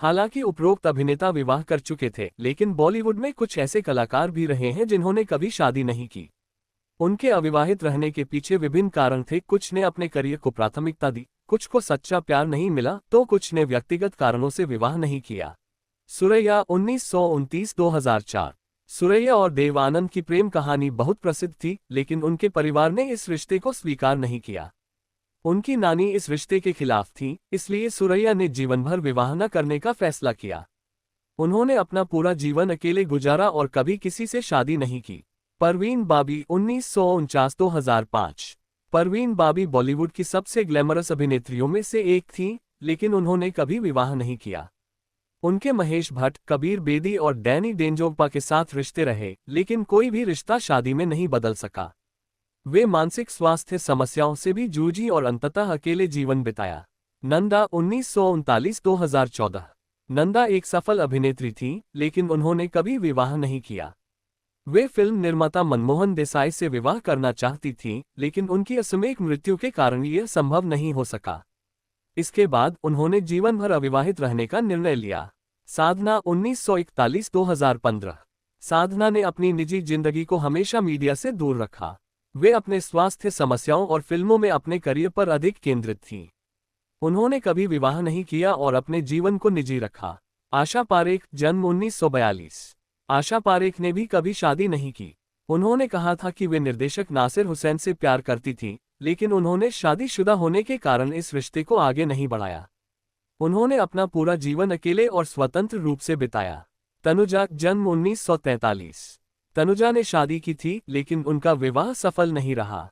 हालांकि उपरोक्त अभिनेता विवाह कर चुके थे, लेकिन बॉलीवुड में कुछ ऐसे कलाकार भी रहे हैं जिन्होंने कभी शादी नहीं की। उनके अविवाहित रहने के पीछे विभिन्न कारण थे। कुछ ने अपने करियर को प्राथमिकता दी, कुछ को सच्चा प्यार नहीं मिला, तो कुछ ने व्यक्तिगत कारणों से विवाह नहीं किया। सुरैया 1929-2004। सुरैया और देव आनंद की प्रेम कहानी बहुत प्रसिद्ध थी, लेकिन उनके परिवार ने इस रिश्ते को स्वीकार नहीं किया। उनकी नानी इस रिश्ते के खिलाफ थी, इसलिए सुरैया ने जीवन भर विवाह न करने का फैसला किया। उन्होंने अपना पूरा जीवन अकेले गुजारा और कभी किसी से शादी नहीं की। परवीन बाबी 1949-2005। परवीन बाबी बॉलीवुड की सबसे ग्लैमरस अभिनेत्रियों में से एक थीं, लेकिन उन्होंने कभी विवाह नहीं किया। उनके महेश भट्ट, कबीर बेदी और डैनी डेंजोग्पा के साथ रिश्ते रहे, लेकिन कोई भी रिश्ता शादी में नहीं बदल सका। वे मानसिक स्वास्थ्य समस्याओं से भी जूझी और अंततः अकेले जीवन बिताया। नंदा 1939-2014। नंदा एक सफल अभिनेत्री थी, लेकिन उन्होंने कभी विवाह नहीं किया। वे फिल्म निर्माता मनमोहन देसाई से विवाह करना चाहती थीं, लेकिन उनकी असामयिक मृत्यु के कारण यह संभव नहीं हो सका। इसके बाद उन्होंने जीवन भर अविवाहित रहने का निर्णय लिया। साधना 1941-2015। साधना ने अपनी निजी जिंदगी को हमेशा मीडिया से दूर रखा। वे अपने स्वास्थ्य समस्याओं और फिल्मों में अपने करियर पर अधिक केंद्रित थीं। उन्होंने कभी विवाह नहीं किया और अपने जीवन को निजी रखा। आशा पारेख, जन्म 1942। आशा पारेख ने भी कभी शादी नहीं की। उन्होंने कहा था कि वे निर्देशक नासिर हुसैन से प्यार करती थीं, लेकिन उन्होंने शादीशुदा होने के कारण इस रिश्ते को आगे नहीं बढ़ाया। उन्होंने अपना पूरा जीवन अकेले और स्वतंत्र रूप से बिताया। तनुजा, जन्म 1943। तनुजा ने शादी की थी, लेकिन उनका विवाह सफल नहीं रहा।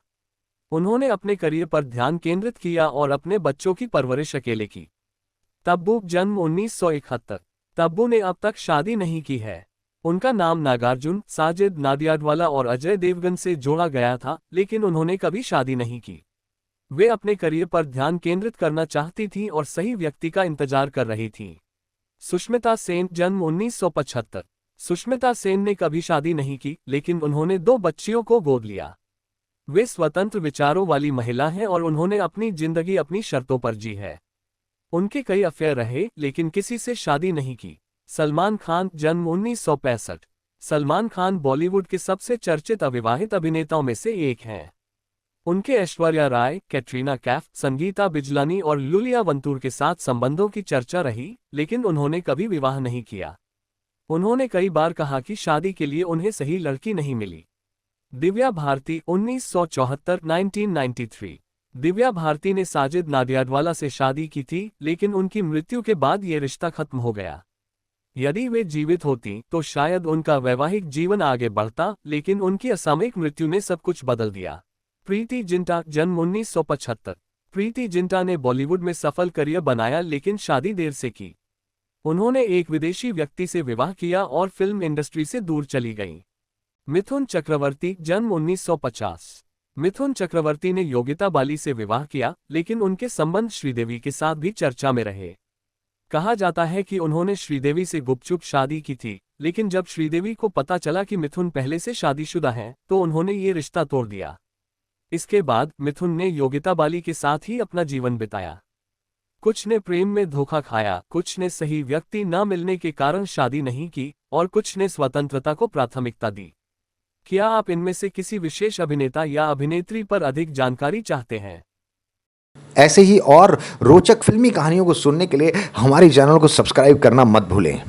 उन्होंने अपने करियर पर ध्यान केंद्रित किया और अपने बच्चों की परवरिश अकेले की। तब्बू, जन्म 1971। तब्बू ने अब तक शादी नहीं की है। उनका नाम नागार्जुन, साजिद नाडियाडवाला और अजय देवगन से जोड़ा गया था, लेकिन उन्होंने कभी शादी नहीं की। वे अपने करियर पर ध्यान केंद्रित करना चाहती थीं और सही व्यक्ति का इंतजार कर रही थीं। सुष्मिता सेन, जन्म 1975। सुष्मिता सेन ने कभी शादी नहीं की, लेकिन उन्होंने 2 बच्चियों को गोद लिया। वे स्वतंत्र विचारों वाली महिला हैं और उन्होंने अपनी जिंदगी अपनी शर्तों पर जी है। उनके कई अफेयर रहे, लेकिन किसी से शादी नहीं की। सलमान खान, जन्म 1965। सलमान खान बॉलीवुड के सबसे चर्चित अविवाहित अभिनेताओं में से एक हैं। उनके ऐश्वर्या राय, कैटरीना कैफ, संगीता बिजलानी और लुलिया वंतूर के साथ संबंधों की चर्चा रही, लेकिन उन्होंने कभी विवाह नहीं किया। उन्होंने कई बार कहा कि शादी के लिए उन्हें सही लड़की नहीं मिली। दिव्या भारती 1974-1993। दिव्या भारती ने साजिद नाडियाडवाला से शादी की थी, लेकिन उनकी मृत्यु के बाद ये रिश्ता खत्म हो गया। यदि वे जीवित होती तो शायद उनका वैवाहिक जीवन आगे बढ़ता, लेकिन उनकी असामयिक मृत्यु ने सब कुछ बदल दिया। प्रीति जिंटा, जन्म 1975। प्रीति जिंटा ने बॉलीवुड में सफल करियर बनाया, लेकिन शादी देर से की। उन्होंने एक विदेशी व्यक्ति से विवाह किया और फिल्म इंडस्ट्री से दूर चली गईं। मिथुन चक्रवर्ती, जन्म 1950। मिथुन चक्रवर्ती ने योगिता बाली से विवाह किया, लेकिन उनके संबंध श्रीदेवी के साथ भी चर्चा में रहे। कहा जाता है कि उन्होंने श्रीदेवी से गुपचुप शादी की थी, लेकिन जब श्रीदेवी को पता चला कि मिथुन पहले से शादीशुदा हैं, तो उन्होंने ये रिश्ता तोड़ दिया। इसके बाद मिथुन ने योगिता बाली के साथ ही अपना जीवन बिताया। कुछ ने प्रेम में धोखा खाया, कुछ ने सही व्यक्ति न मिलने के कारण शादी नहीं की, और कुछ ने स्वतंत्रता को प्राथमिकता दी। क्या आप इनमें से किसी विशेष अभिनेता या अभिनेत्री पर अधिक जानकारी चाहते हैं? ऐसे ही और रोचक फिल्मी कहानियों को सुनने के लिए हमारे चैनल को सब्सक्राइब करना मत भूलें।